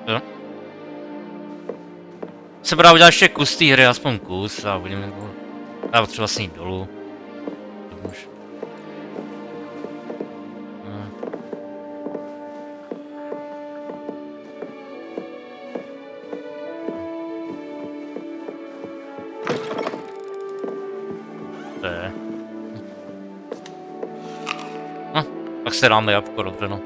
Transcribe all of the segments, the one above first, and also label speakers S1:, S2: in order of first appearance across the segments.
S1: Jo? Se bude udělat ještě kus té hry, aspoň kus a budeme dát třeba s ní dolů. No, tak se dáme jabko, dobře no.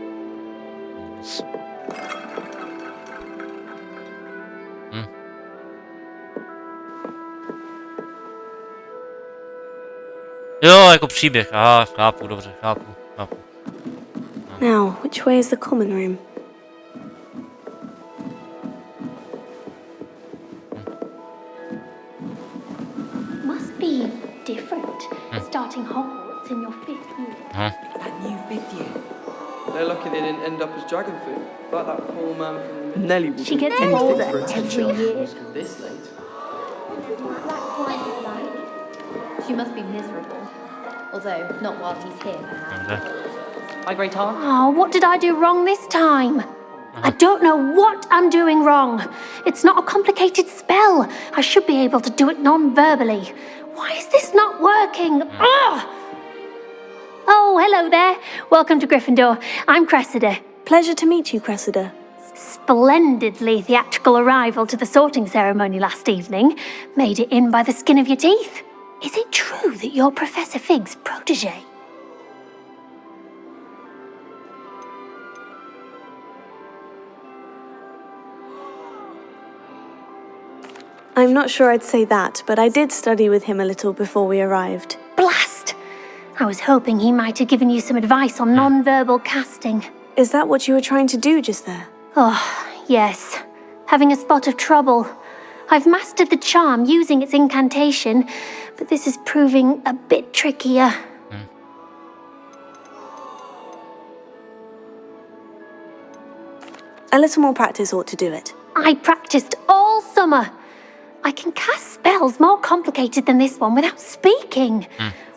S1: Jo, jako příběh, aha, chápu, dobře, chápu.
S2: Now, which way is the common room?
S3: Must be different, starting Hogwarts in your 5th year.
S4: That new 5th year. They're lucky they didn't end up as dragon food, like that poor man from Nelly would
S3: She
S4: do
S3: gets
S4: anything
S3: older
S4: for attention.
S3: every year.
S4: This late.
S5: She must be miserable. Although, not while he's here, perhaps.
S4: Hi, Great Aunt.
S3: Oh, what did I do wrong this time? I don't know what I'm doing wrong. It's not a complicated spell. I should be able to do it non-verbally. Why is this not working? Ugh! Oh, hello there. Welcome to Gryffindor. I'm Cressida.
S2: Pleasure to meet you, Cressida.
S3: Splendidly theatrical arrival to the sorting ceremony last evening. Made it in by the skin of your teeth. Is it true that you're Professor Fig's protege?
S2: I'm not sure I'd say that, but I did study with him a little before we arrived.
S3: Blast! I was hoping he might have given you some advice on non-verbal casting.
S2: Is that what you were trying to do just there?
S3: Oh, yes. Having a spot of trouble. I've mastered the charm using its incantation, but this is proving a bit trickier.
S2: A little more practice ought to do it.
S3: I practiced all summer. I can cast spells more complicated than this one without speaking.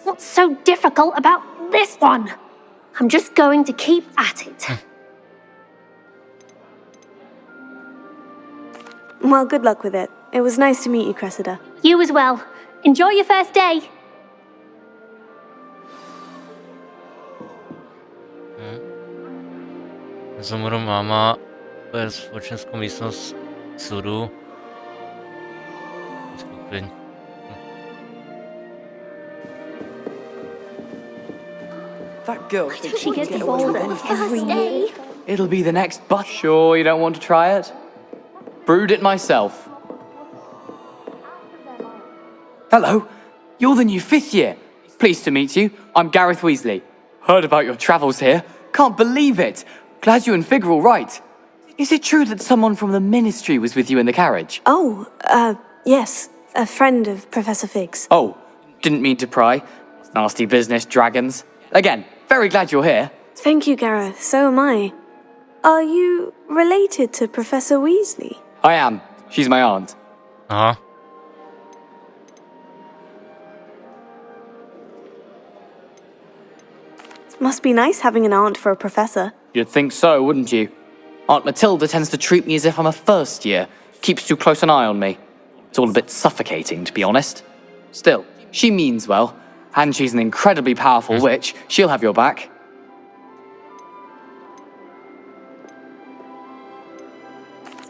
S3: What's so difficult about this one? I'm just going to keep at it.
S2: Well, good luck with it. It was nice to meet you, Cressida.
S3: You as well. Enjoy your first day.
S1: Zomoru máma, to je společenskou místnost sudu. Skupin.
S4: That girl thinks
S3: She
S4: she
S3: gets
S4: can get away with
S3: older
S4: anything.
S3: every year.
S6: It'll be the next butt. Sure you don't want to try it? Brewed it myself. Hello, you're the new 5th year. Pleased to meet you. I'm Gareth Weasley. Heard about your travels here. Can't believe it. Glad you and Fig are all right. Is it true that someone from the Ministry was with you in the carriage?
S2: Oh, yes. A friend of Professor Fig's.
S6: Oh, didn't mean to pry. Nasty business, dragons. Again, very glad you're here.
S2: Thank you, Gareth. So am I. Are you related to Professor Weasley?
S6: I am. She's my aunt.
S1: Aha.
S2: Must be nice having an aunt for a professor.
S6: You'd think so, wouldn't you? Aunt Matilda tends to treat me as if I'm a first year. Keeps too close an eye on me. It's all a bit suffocating, to be honest. Still, she means well. And she's an incredibly powerful witch. She'll have your back.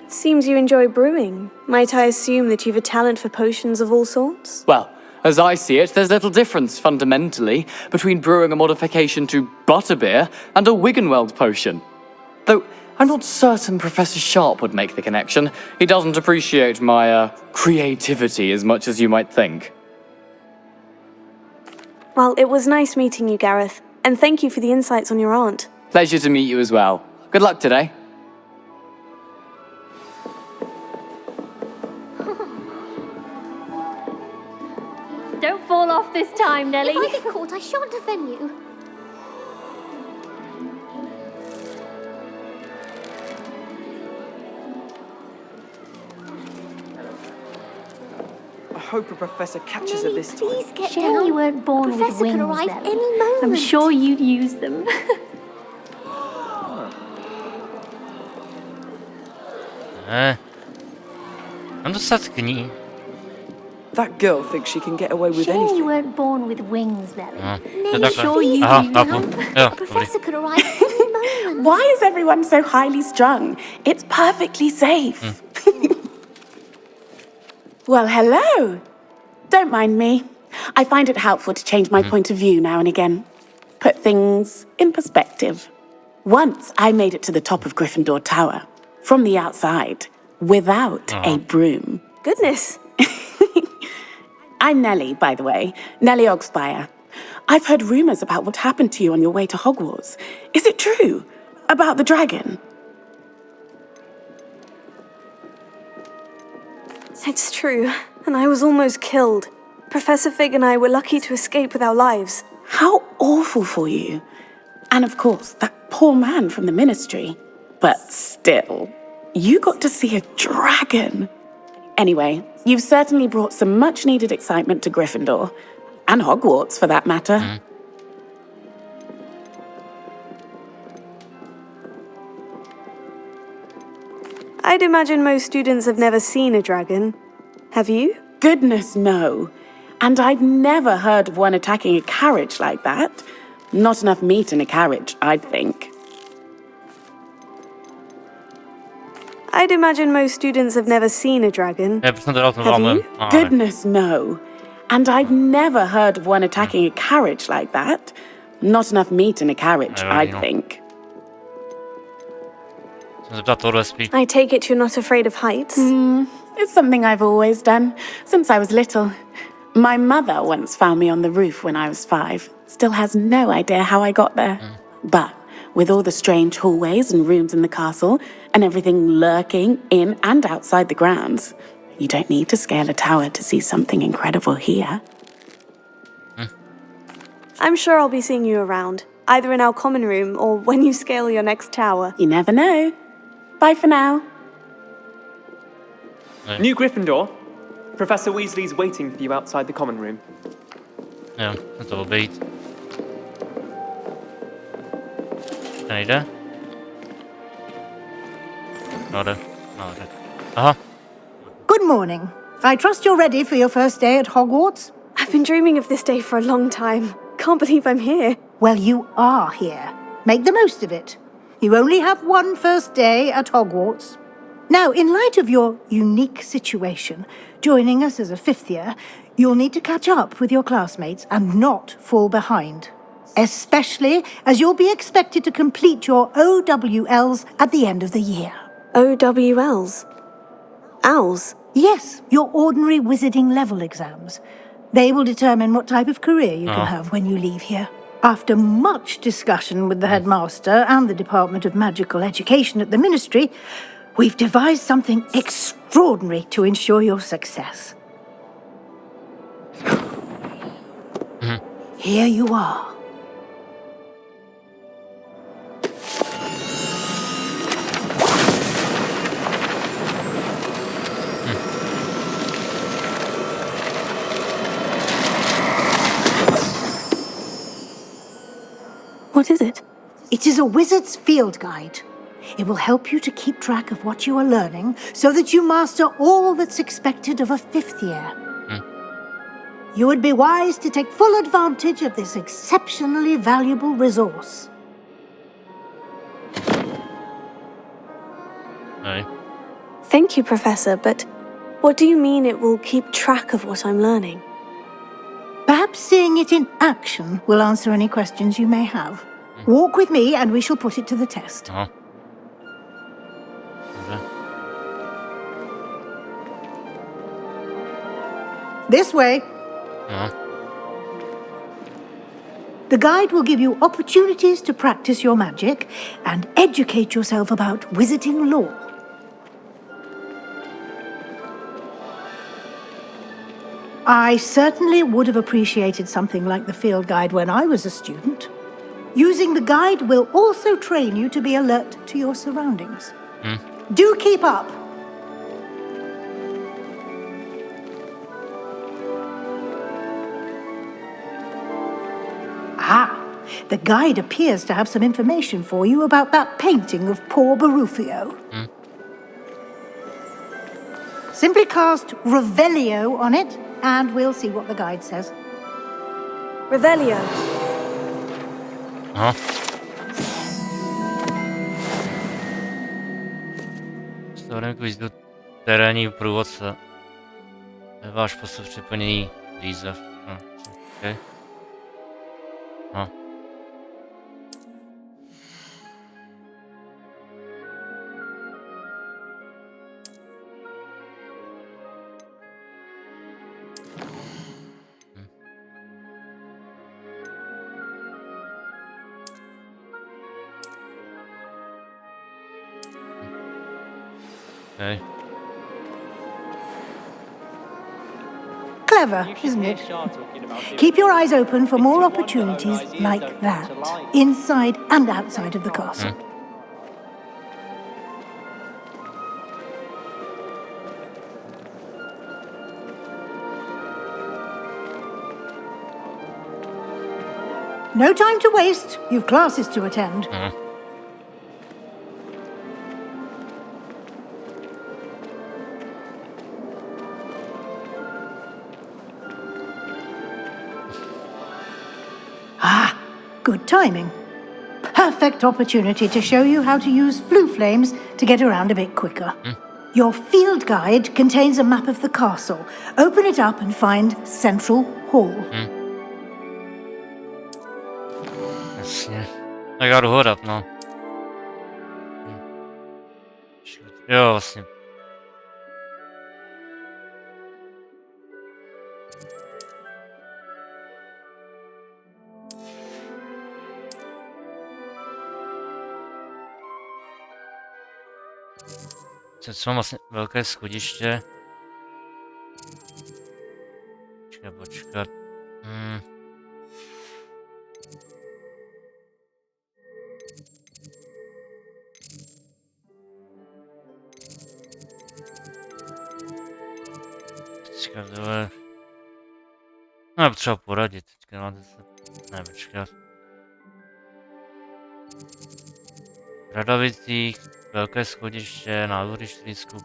S2: Seems you enjoy brewing. Might I assume that you've a talent for potions of all sorts?
S6: Well, as I see it, there's little difference, fundamentally, between brewing a modification to butterbeer and a Wiggenweld potion. Though, I'm not certain Professor Sharp would make the connection. He doesn't appreciate my, creativity as much as you might think.
S2: Well, it was nice meeting you, Gareth. And thank you for the insights on your aunt.
S6: Pleasure to meet you as well. Good luck today.
S3: Don't fall off this time, Nellie.
S5: If I get caught, I shan't offend you.
S4: I hope a professor catches her
S5: Nelly,
S4: this time.
S5: please get
S3: Shame
S5: down.
S3: you weren't born with
S5: Professor
S3: wings,
S5: could arrive
S3: Nellie.
S5: any moment.
S3: I'm sure you'd use them.
S1: Mám dostatky.
S4: That girl thinks she can get away with
S3: Sure you
S4: anything.
S3: weren't born with wings, Nelly.
S1: No,
S3: Nearly
S1: takhle.
S3: sure you
S1: Aha,
S3: do
S1: chápu.
S3: now.
S1: Jo,
S3: The
S1: dobrý.
S3: professor could arrive any moment.
S7: Why is everyone so highly strung? It's perfectly safe. Well, hello. Don't mind me. I find it helpful to change my point of view now and again. Put things in perspective. Once I made it to the top of Gryffindor Tower, from the outside, without a broom.
S2: Goodness.
S7: I'm Nellie, by the way. Nellie Ogspire. I've heard rumors about what happened to you on your way to Hogwarts. Is it true? About the dragon?
S2: It's true, and I was almost killed. Professor Fig and I were lucky to escape with our lives.
S7: How awful for you. And of course, that poor man from the ministry. But still, you got to see a dragon. Anyway, you've certainly brought some much-needed excitement to Gryffindor. And Hogwarts, for that matter.
S2: I'd imagine most students have never seen a dragon. Have you?
S7: Goodness, no. And I've never heard of one attacking a carriage like that. Not enough meat in a carriage, I'd think.
S2: I'd imagine most students have never seen a dragon.
S1: Jeg er alt med
S2: Have
S1: varmen.
S2: you?
S7: Goodness, no. And I've never heard of one attacking a carriage like that. Not enough meat in a carriage, I'd think.
S1: Jsem se ptal tohle spíš.
S2: I take it you're not afraid of heights.
S7: It's something I've always done, since I was little. My mother once found me on the roof when I was 5. Still has no idea how I got there. But with all the strange hallways and rooms in the castle, and everything lurking in and outside the grounds, you don't need to scale a tower to see something incredible here.
S2: I'm sure I'll be seeing you around, either in our common room or when you scale your next tower.
S7: You never know. Bye for now.
S8: New Gryffindor. Professor Weasley's waiting for you outside the common room.
S1: Jo, to byl být. Nejde? No, jde. No, jde. Aha.
S9: Good morning. I trust you're ready for your first day at Hogwarts?
S2: I've been dreaming of this day for a long time. Can't believe I'm here.
S9: Well, you are here. Make the most of it. You only have one first day at Hogwarts. Now, in light of your unique situation, joining us as a 5th year, you'll need to catch up with your classmates and not fall behind. Especially as you'll be expected to complete your OWLs at the end of the year.
S2: OWLs? Owls?
S9: Yes, your ordinary wizarding level exams. They will determine what type of career you can have when you leave here. After much discussion with the headmaster and the Department of Magical Education at the Ministry, we've devised something extraordinary to ensure your success. Here you are.
S2: What is it?
S9: It is a wizard's field guide. It will help you to keep track of what you are learning so that you master all that's expected of a 5th year. You would be wise to take full advantage of this exceptionally valuable resource.
S1: Nej.
S2: Thank you, Professor, but what do you mean it will keep track of what I'm learning?
S9: Perhaps seeing it in action will answer any questions you may have. Walk with me and we shall put it to the test.
S1: Aha. Dobře.
S9: This way.
S1: No.
S9: The guide will give you opportunities to practice your magic and educate yourself about wizarding lore. I certainly would have appreciated something like the field guide when I was a student. Using the guide will also train you to be alert to your surroundings. Do keep up. The guide appears to have some information for you about that painting of poor Barufio. Simply cast Revelio on it, and we'll see what the guide says.
S2: Revelio.
S1: Aha. Starém quizu terénní průvodce. To je váš postup při plnění výzev. Okay. Aha. Okay.
S9: Clever, isn't it? Keep your eyes open for more opportunities like that, inside and outside of the castle. No time to waste. You've classes to attend. Good timing. Perfect opportunity to show you how to use flue flames to get around a bit quicker. Your field guide contains a map of the castle. Open it up and find Central Hall.
S1: Jasně. Tak já jdu hodat, no. Jo, vlastně. Co mám vlastně velké schodiště. Počkat. Počkat, dole. No, potřeba poradit. Teďka máte se... Ne, počkat. V Radovicích, velké schodiště, nádvoří Štýrsku.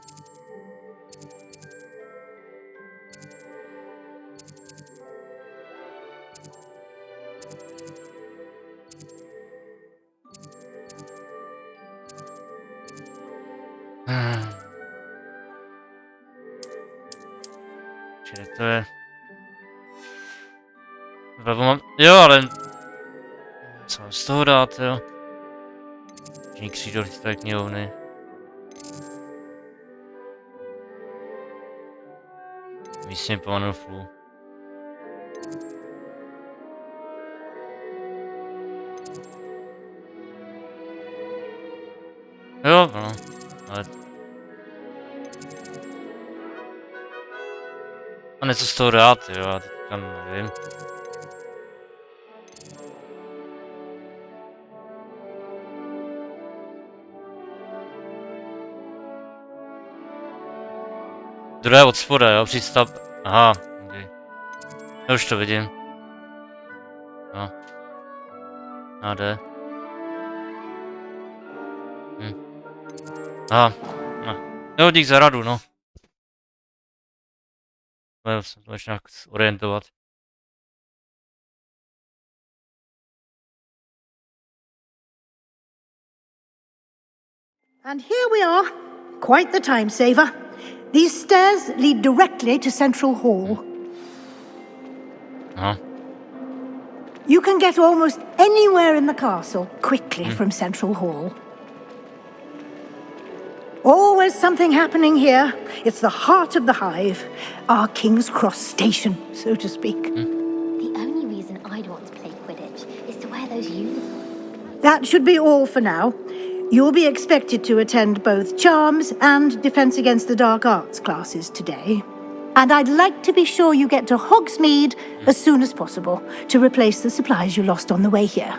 S1: Čili to je... Jo, ale... Co mám z toho dát, jo? Křídel té knihovny. Místně plánu flu. Jo, no, ale... A něco z toho dát, jo, já teďka nevím. Druhé od spoda, jo, přístav. Aha, okay. Já už to vidím. No. A jde. Aha, no. Jo, dík za radu, no. Měl jsem to ještě nějak orientovat.
S9: And here we are. Quite the time saver. These stairs lead directly to Central Hall. You can get almost anywhere in the castle quickly from Central Hall. Always something happening here. It's the heart of the hive. Our King's Cross station, so to speak.
S5: The only reason I'd want to play Quidditch is to wear those uniforms.
S9: That should be all for now. You'll be expected to attend both Charms and Defense Against the Dark Arts classes today. And I'd like to be sure you get to Hogsmeade as soon as possible to replace the supplies you lost on the way here.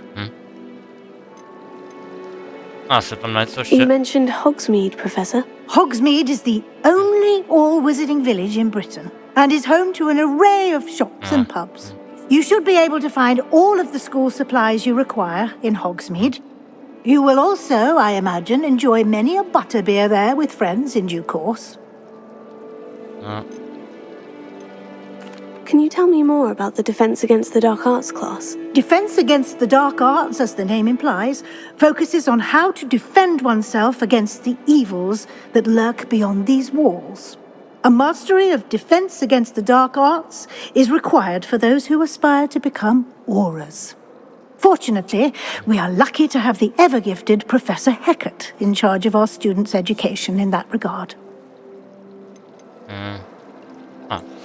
S2: You mentioned Hogsmeade, Professor.
S9: Hogsmeade is the only all-wizarding village in Britain and is home to an array of shops and pubs. You should be able to find all of the school supplies you require in Hogsmeade. You will also, I imagine, enjoy many a butterbeer there with friends in due course.
S2: Can you tell me more about the Defense Against the Dark Arts class?
S9: Defense Against the Dark Arts, as the name implies, focuses on how to defend oneself against the evils that lurk beyond these walls. A mastery of Defense Against the Dark Arts is required for those who aspire to become auras. Fortunately, we are lucky to have the ever-gifted Professor Heckert in charge of our students' education in that regard.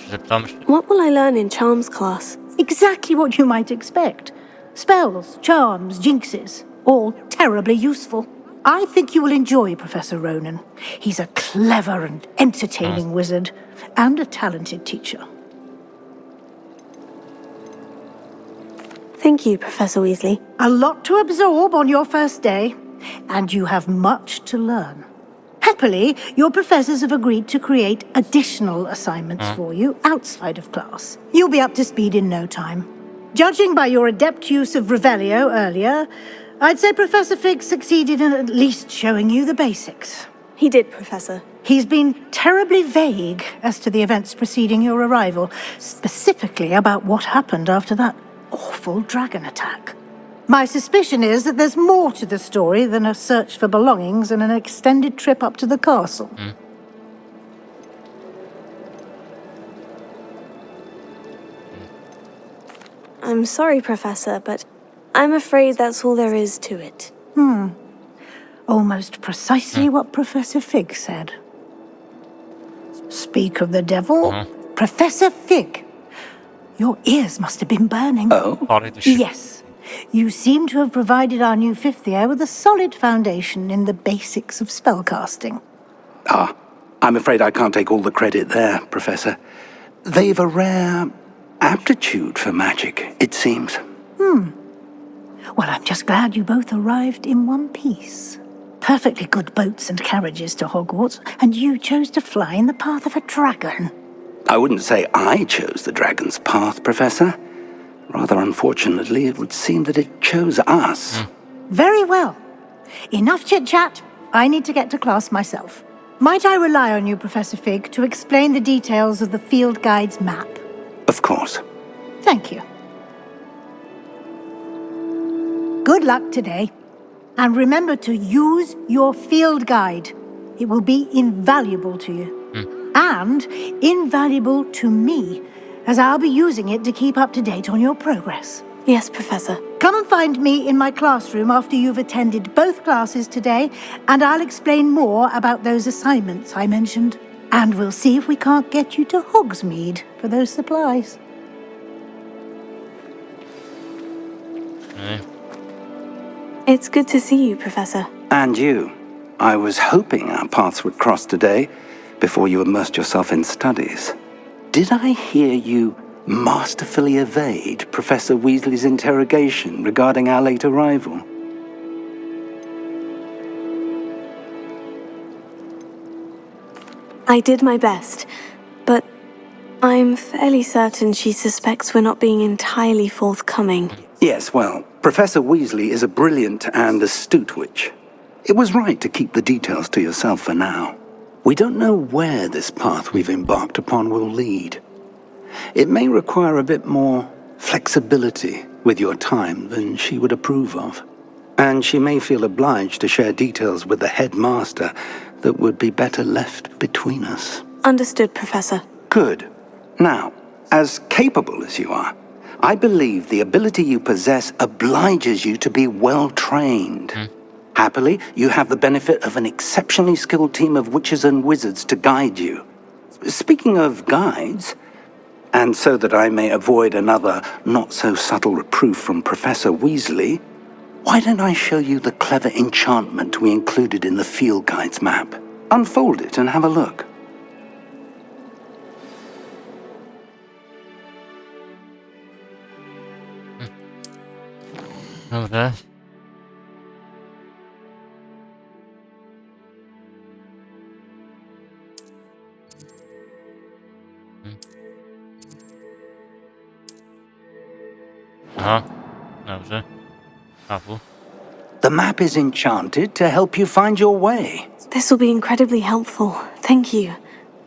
S1: Zeptamy się.
S2: What will I learn in Charms class?
S9: Exactly what you might expect. Spells, charms, jinxes, all terribly useful. I think you will enjoy Professor Ronan. He's a clever and entertaining wizard, and a talented teacher.
S2: Thank you, Professor Weasley.
S9: A lot to absorb on your first day, and you have much to learn. Happily, your professors have agreed to create additional assignments for you outside of class. You'll be up to speed in no time. Judging by your adept use of Revelio earlier, I'd say Professor Fig succeeded in at least showing you the basics.
S2: He did, Professor.
S9: He's been terribly vague as to the events preceding your arrival, specifically about what happened after that awful dragon attack. My suspicion is that there's more to the story than a search for belongings and an extended trip up to the castle.
S2: I'm sorry, Professor, but I'm afraid that's all there is to it.
S9: Almost precisely what Professor Fig said. Speak of the devil, Professor Fig. Your ears must have been burning.
S1: Pali to się.
S9: Yes. You seem to have provided our new fifth year with a solid foundation in the basics of spellcasting.
S10: I'm afraid I can't take all the credit there, Professor. They've a rare aptitude for magic, it seems.
S9: Well, I'm just glad you both arrived in one piece. Perfectly good boats and carriages to Hogwarts, and you chose to fly in the path of a dragon.
S10: I wouldn't say I chose the dragon's path, Professor. Rather unfortunately, it would seem that it chose us.
S9: Very well. Enough chit-chat. I need to get to class myself. Might I rely on you, Professor Fig, to explain the details of the field guide's map?
S10: Of course.
S9: Thank you. Good luck today. And remember to use your field guide. It will be invaluable to you. And invaluable to me, as I'll be using it to keep up to date on your progress.
S2: Yes, Professor.
S9: Come and find me in my classroom after you've attended both classes today, and I'll explain more about those assignments I mentioned. And we'll see if we can't get you to Hogsmeade for those supplies.
S2: It's good to see you, Professor.
S10: And you. I was hoping our paths would cross today, before you immersed yourself in studies. Did I hear you masterfully evade Professor Weasley's interrogation regarding our late arrival?
S2: I did my best, but I'm fairly certain she suspects we're not being entirely forthcoming.
S10: Yes, well, Professor Weasley is a brilliant and astute witch. It was right to keep the details to yourself for now. We don't know where this path we've embarked upon will lead. It may require a bit more flexibility with your time than she would approve of. And she may feel obliged to share details with the headmaster that would be better left between us.
S2: Understood, Professor.
S10: Good. Now, as capable as you are, I believe the ability you possess obliges you to be well-trained. Happily, you have the benefit of an exceptionally skilled team of witches and wizards to guide you. Speaking of guides, and so that I may avoid another not-so-subtle reproof from Professor Weasley, why don't I show you the clever enchantment we included in the field guide's map? Unfold it and have a look.
S1: Dobra. Aha, dobrze. Apu.
S10: The map is enchanted to help you find your way.
S2: This will be incredibly helpful. Thank you.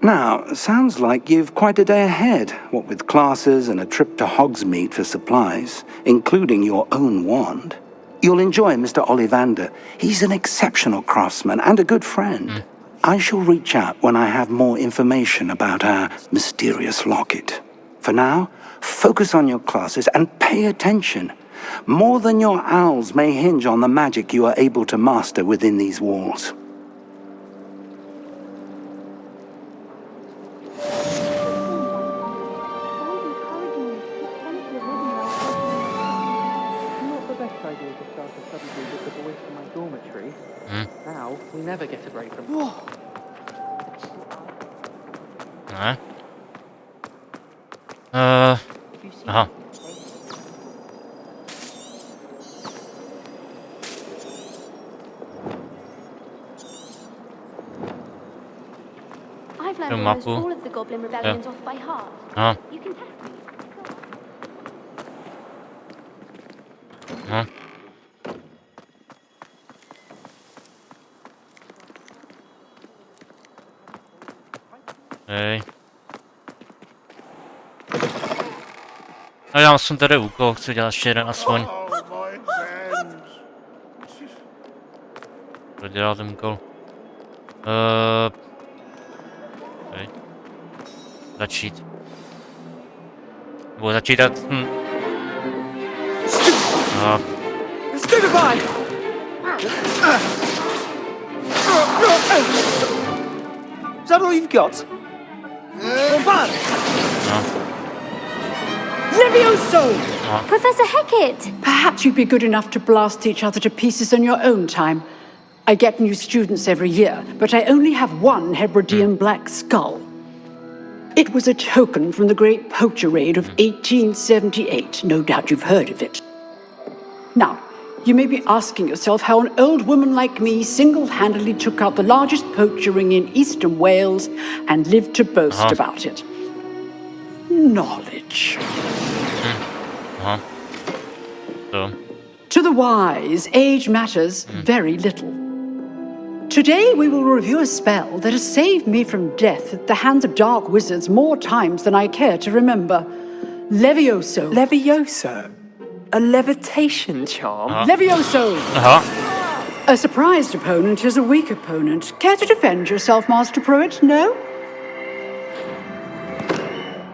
S10: Now, sounds like you've quite a day ahead, what with classes and a trip to Hogsmeade for supplies, including your own wand. You'll enjoy Mr. Ollivander. He's an exceptional craftsman and a good friend. I shall reach out when I have more information about our mysterious locket. For now, focus on your classes and pay attention. More than your owls may hinge on the magic you are able to master within these walls.
S8: Now, we never get a break from...
S1: Nej. Aha.
S3: I've learned
S1: Yung
S3: almost
S1: mapu.
S3: all of the Goblin rebellions off by heart.
S1: Aha.
S3: You can test me.
S1: Aha. Ej. A já mám tady úkol, chci dělat ještě jeden aspoň. Prodělal ten úkol. Okay. Začít. Nebo začít dát...
S4: Stupefy! Is that all you've got? Bombard!
S9: Levioso!
S3: Professor Hecat!
S11: Perhaps you'd be good enough to blast each other to pieces in your own time. I get new students every year, but I only have one Hebridean black skull. It was a token from the Great Poacher Raid of 1878. No doubt you've heard of it. Now, you may be asking yourself how an old woman like me single-handedly took out the largest poacher ring in eastern Wales and lived to boast about it. Knowledge.
S1: So.
S11: To the wise, age matters very little. Today we will review a spell that has saved me from death at the hands of dark wizards more times than I care to remember. Levioso.
S8: Levioso? A levitation charm?
S11: Levioso! A surprised opponent is a weak opponent. Care to defend yourself, Master Pruitt? No?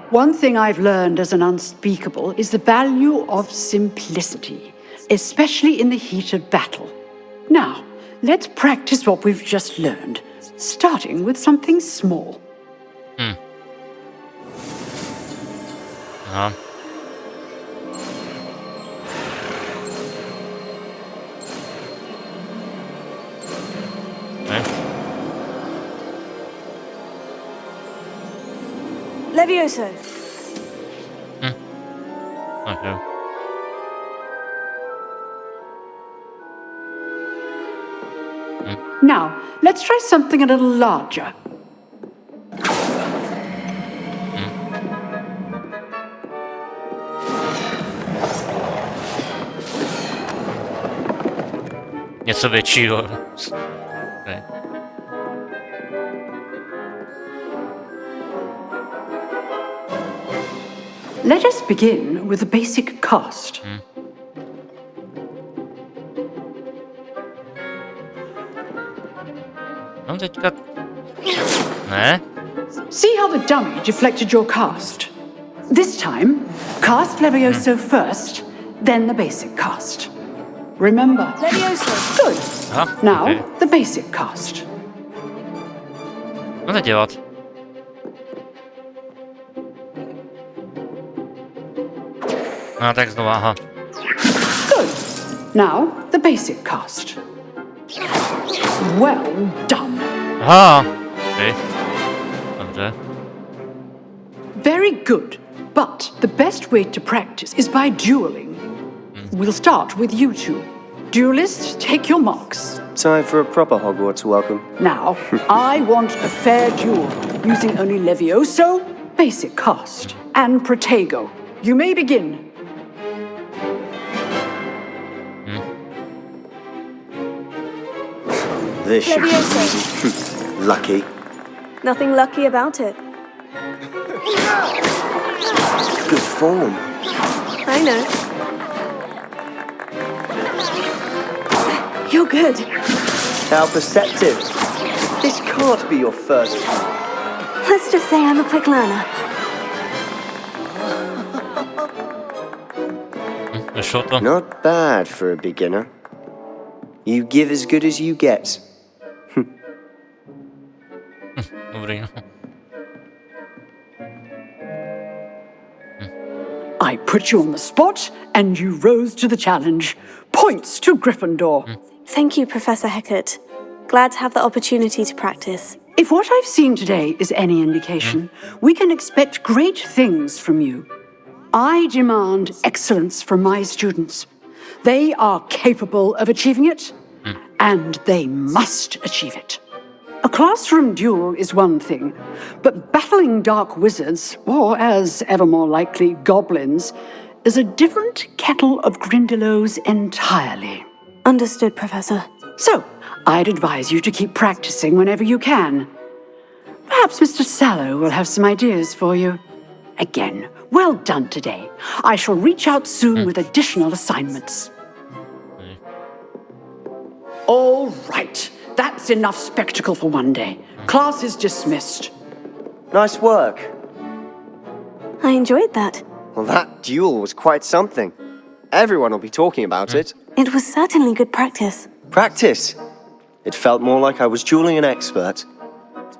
S11: One thing I've learned as an unspeakable is the value of simplicity, especially in the heat of battle. Now, let's practice what we've just learned, starting with something small.
S2: Levioso.
S1: Okay.
S11: Now, let's try something a little larger.
S1: Něco většího. Okay.
S11: Let us begin with the basic cast.
S1: Mám teďka... Ne?
S11: See how the dummy deflected your cast? This time, cast Levioso first, then the basic cast. Remember?
S2: Levioso.
S11: Good. Now,
S1: okay.
S11: the basic cast.
S1: Co to dělat? No tak znovu, aha.
S11: Good. Now, the basic cast. Well done.
S1: Aha. Okay. Dobře.
S11: Very good. But the best way to practice is by dueling. We'll start with you two. Duelists, take your marks.
S12: Time for a proper Hogwarts welcome.
S11: Now, I want a fair duel, using only Levioso, basic cast, and Protego. You may begin.
S12: This should be easy. Lucky.
S2: Nothing lucky about it.
S12: Good form.
S2: I know. You're good.
S12: How perceptive. This can't be your first.
S2: Let's just say I'm a quick learner.
S1: Wyszło to?
S12: Not bad for a beginner. You give as good as you get.
S1: Dobry, no.
S11: I put you on the spot, and you rose to the challenge. Points to Gryffindor.
S2: Thank you, Professor Hecat. Glad to have the opportunity to practice.
S11: If what I've seen today is any indication, we can expect great things from you. I demand excellence from my students. They are capable of achieving it, and they must achieve it. A classroom duel is one thing, but battling dark wizards, or as ever more likely, goblins, is a different kettle of Grindylows entirely.
S2: Understood, Professor.
S11: So, I'd advise you to keep practicing whenever you can. Perhaps Mr. Sallow will have some ideas for you. Again, well done today. I shall reach out soon with additional assignments. All right. That's enough spectacle for one day. Class is dismissed.
S12: Nice work.
S2: I enjoyed that.
S12: Well, that duel was quite something. Everyone will be talking about it.
S2: It was certainly good practice.
S12: Practice. It felt more like I was dueling an expert.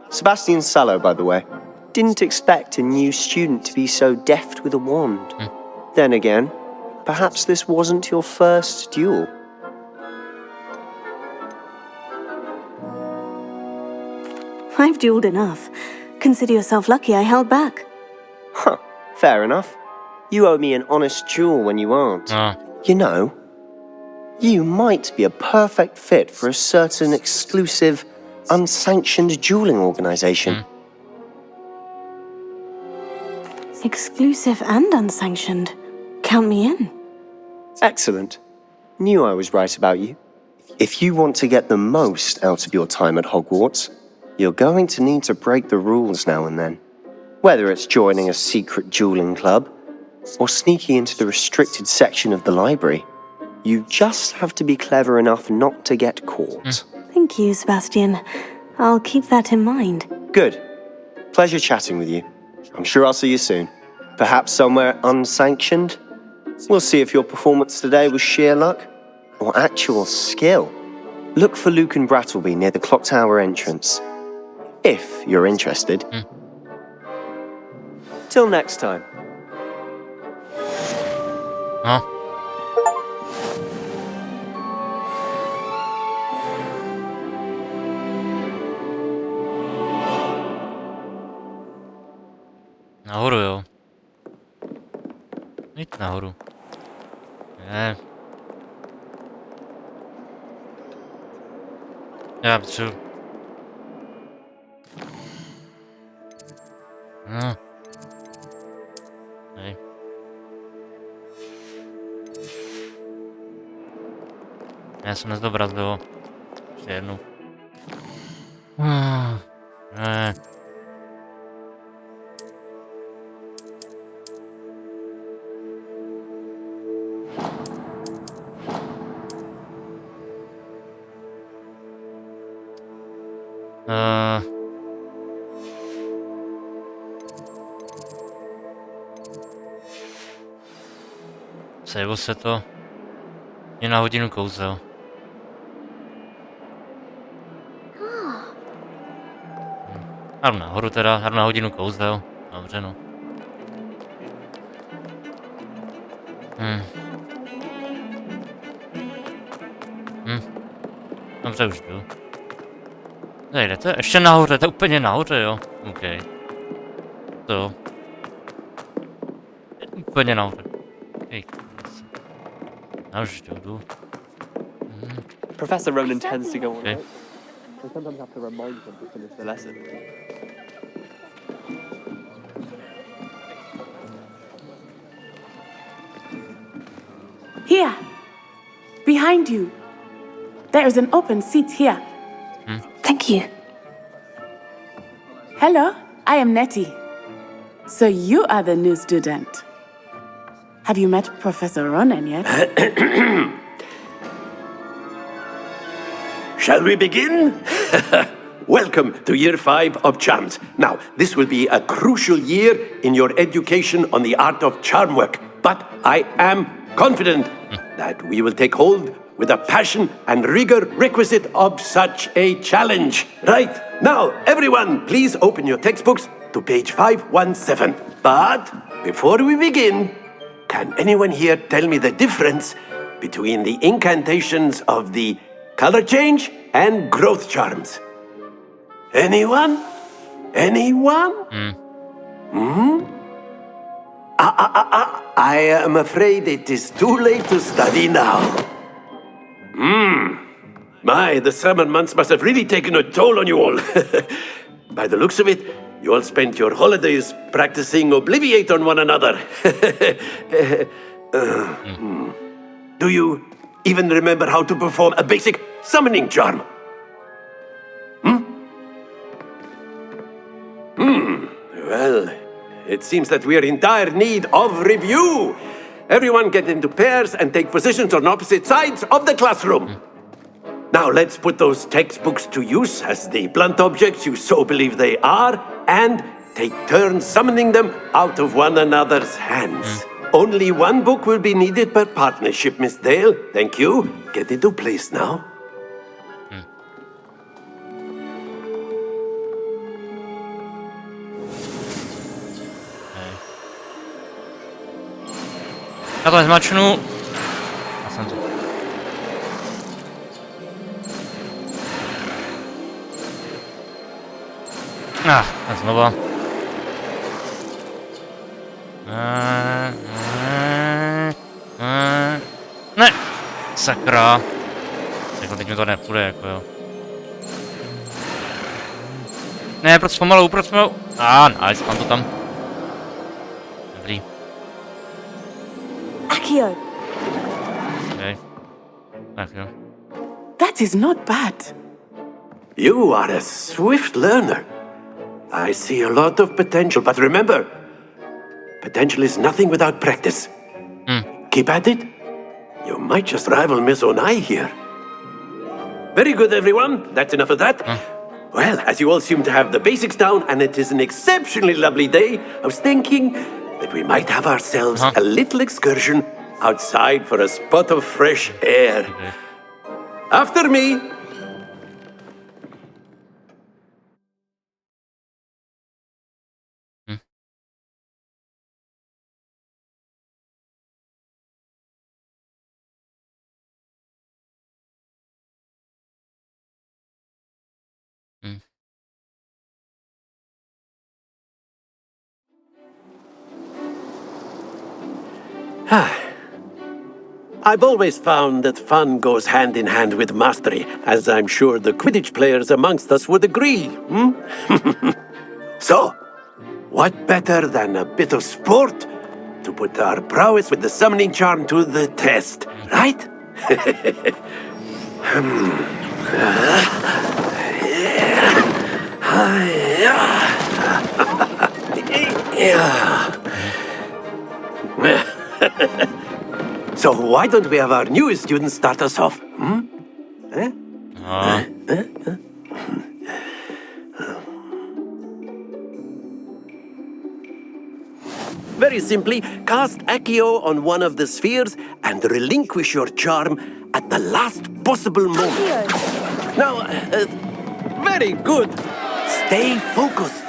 S12: Sebastian Sallow, by the way. Didn't expect a new student to be so deft with a wand. Then again, perhaps this wasn't your first duel.
S2: I've dueled enough. Consider yourself lucky I held back.
S12: Huh, fair enough. You owe me an honest duel when you aren't. You know, you might be a perfect fit for a certain exclusive, unsanctioned dueling organization.
S2: Exclusive and unsanctioned. Count me in.
S12: Excellent. Knew I was right about you. If you want to get the most out of your time at Hogwarts, you're going to need to break the rules now and then. Whether it's joining a secret dueling club, or sneaking into the restricted section of the library, you just have to be clever enough not to get caught.
S2: Thank you, Sebastian. I'll keep that in mind.
S12: Good. Pleasure chatting with you. I'm sure I'll see you soon. Perhaps somewhere unsanctioned? We'll see if your performance today was sheer luck or actual skill. Look for Luke and Brattleby near the clock tower entrance. If you're interested. Till next time.
S1: Nahoru, jo. Jít nahoru. Ne. Já potřebuji. Hej. Já jsem nezobrazil. Ještě jednou. Ne. Sejvo se to. Je na hodinu kouzel. Jdu nahoru teda, jdu na hodinu kouzel. Dobře no. Dobře, už jdu. Nejde, to je ještě nahoře, to je úplně nahoře, jo. OK. To. Úplně nahoře. Hej. Já už jdu.
S8: Professor Ronan tends to go on. Okay. I sometimes have to remind him to finish the lesson.
S7: Here, behind you. There is an open seat here.
S2: Thank you.
S7: Hello, I am Nettie. So you are the new student. Have you met Professor Ronan yet?
S13: Shall we begin? Welcome to Year 5 of Charms. Now, this will be a crucial year in your education on the art of charm work, but I am confident that we will take hold with the passion and rigor requisite of such a challenge. Right, now, everyone, please open your textbooks to page 517. But before we begin, can anyone here tell me the difference between the incantations of the color change and growth charms? Anyone? Anyone? I am afraid it is too late to study now. My, the summer months must have really taken a toll on you all. By the looks of it, you all spent your holidays practicing Obliviate on one another. Do you even remember how to perform a basic summoning charm? Well, it seems that we are in dire need of review. Everyone get into pairs and take positions on opposite sides of the classroom. Now let's put those textbooks to use as the blunt objects you so believe they are, and take turns summoning them out of one another's hands. Only one book will be needed per partnership, Miss Dale. Thank you. Get into place now.
S1: Takhle zmačnu. A jsem tu. A znova. Ne! Sakra. Jako teď mi to nepůjde, jako jo. Ne, proč zpomalu, proč zpomalu? Nice, mám to tam. Dobrý.
S2: Accio.
S1: Okay. Tak jo.
S7: That is not bad.
S13: You are a swift learner. I see a lot of potential, but remember, potential is nothing without practice. Keep at it. You might just rival Miss Onai here. Very good, everyone. That's enough of that. Well, as you all seem to have the basics down, and it is an exceptionally lovely day, I was thinking that we might have ourselves a little excursion outside for a spot of fresh air. After me. I've always found that fun goes hand in hand with mastery, as I'm sure the Quidditch players amongst us would agree. So, what better than a bit of sport to put our prowess with the summoning charm to the test, right? So why don't we have our newest student start us off? Very simply, cast Accio on one of the spheres and relinquish your charm at the last possible moment. Now, very good. Stay focused.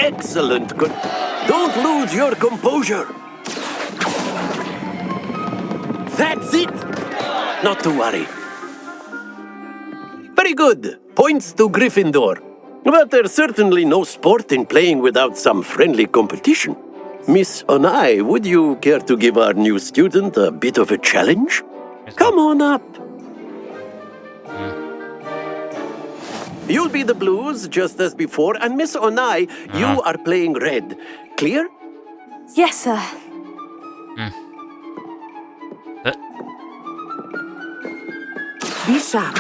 S13: Excellent. Good. Don't lose your composure. That's it. Not to worry. Very good. Points to Gryffindor. But there's certainly no sport in playing without some friendly competition. Miss Onai, would you care to give our new student a bit of a challenge? Come on up. You'll be the blues, just as before, and Miss Onai, you are playing red. Clear?
S2: Yes, sir.
S7: Be sharp.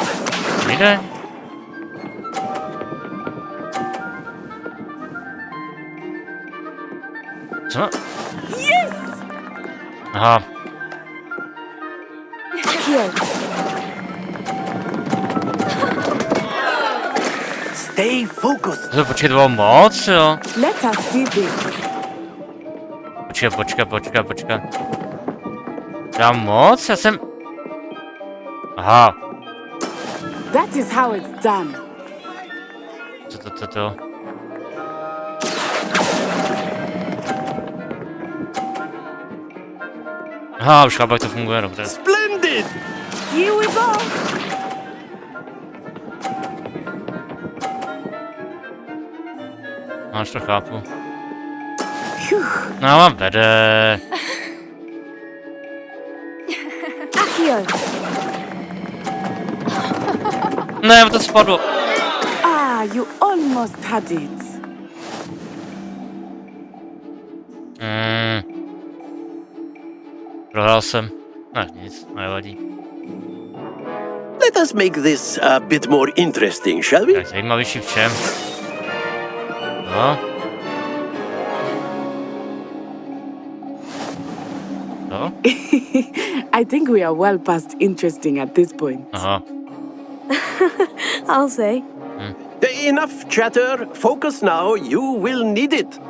S1: Nejde? Co?
S7: Yes!
S1: Aha.
S7: Here.
S13: Stay focused.
S1: Počkej, to bylo moc, jo?
S7: Let us see this.
S1: Počkej. Dám moc? Já jsem... Aha.
S7: That is how it's done.
S1: Co to? Aha, už chápu, jak to funguje, dobře.
S13: Splendid!
S7: Here we go.
S1: Až to chápu. No, mám vede.
S7: Accio.
S1: Ne, to spadlo.
S7: Ah, you almost had it.
S1: Prohrál jsem. Ne, nic, nevadí.
S13: Let us make this a bit more interesting, shall we?
S1: Tak zajímavější v čem? No. No?
S7: I think we are well past interesting at this point.
S1: Aha.
S2: I'll say.
S13: Enough chatter. Focus now. You will need it.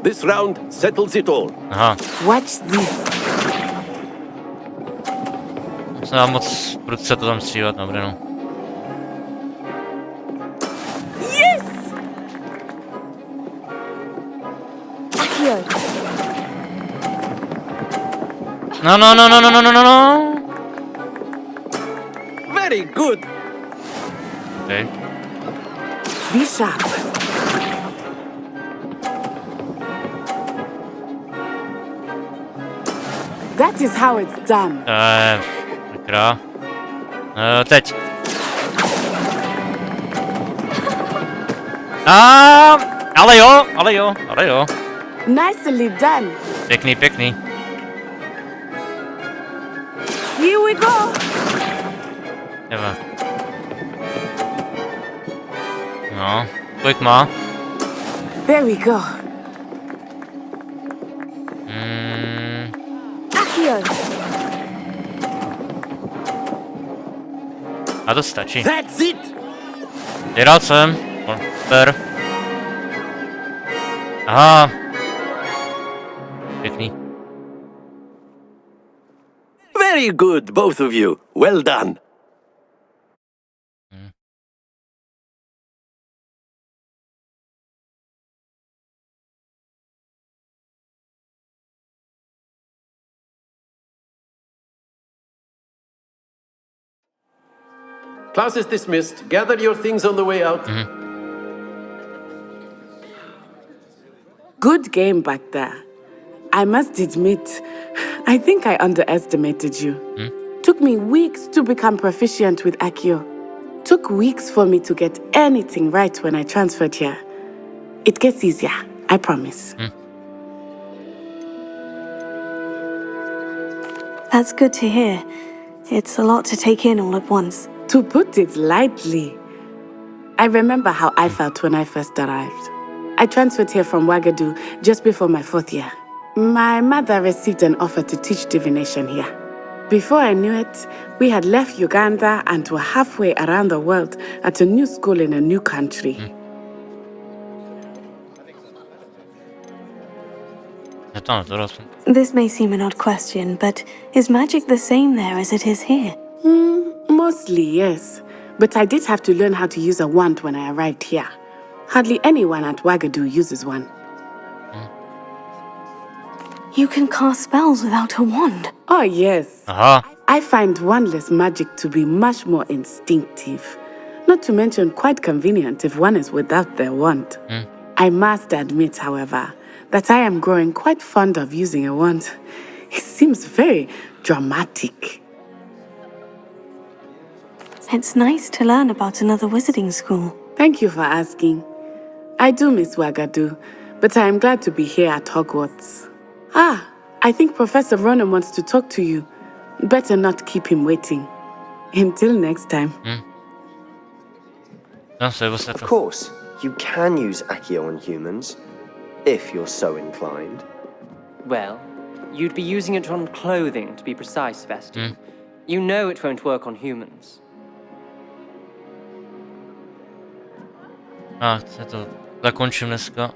S13: This round settles it all.
S1: Aha.
S7: Watch this.
S1: Se dá moc prudce to tam střívat, dobré no.
S7: Yes! Accio.
S1: No.
S13: Very good.
S1: Okay.
S7: Be sharp. That is how it's done.
S1: Dobrá. Teď. Ale jo.
S7: Nicely done.
S1: Pěkný.
S7: Here we go.
S1: Jdeme. No, kolik má?
S7: There we go. Accio.
S1: A to stačí.
S13: That's it.
S1: Vyhrál jsem. Super. Aha. Pěkný.
S13: Very good, both of you. Well done. Class is dismissed. Gather your things on the way out.
S7: Good game back there. I must admit, I think I underestimated you. Took me weeks to become proficient with Accio. Took weeks for me to get anything right when I transferred here. It gets easier, I promise.
S2: That's good to hear. It's a lot to take in all at once.
S7: To put it lightly, I remember how I felt when I first arrived. I transferred here from Ouagadougou just before my 4th year. My mother received an offer to teach divination here. Before I knew it, we had left Uganda and were halfway around the world at a new school in a new country.
S2: This may seem an odd question, but is magic the same there as it is here?
S7: Mostly, yes. But I did have to learn how to use a wand when I arrived here. Hardly anyone at Ouagadougou uses one.
S2: You can cast spells without a wand.
S7: Oh, yes. I find wandless magic to be much more instinctive. Not to mention quite convenient if one is without their wand. I must admit, however, that I am growing quite fond of using a wand. It seems very dramatic.
S2: It's nice to learn about another wizarding school.
S7: Thank you for asking. I do miss Ouagadougou, but I am glad to be here at Hogwarts. I think Professor Ronan wants to talk to you. Better not keep him waiting. Until next time.
S1: No, co je ostatnio?
S12: Of course, you can use Accio on humans, if you're so inclined.
S14: Well, you'd be using it on clothing, to be precise, Sebastian. You know it won't work on humans.
S1: A, chce to zakončím dneska.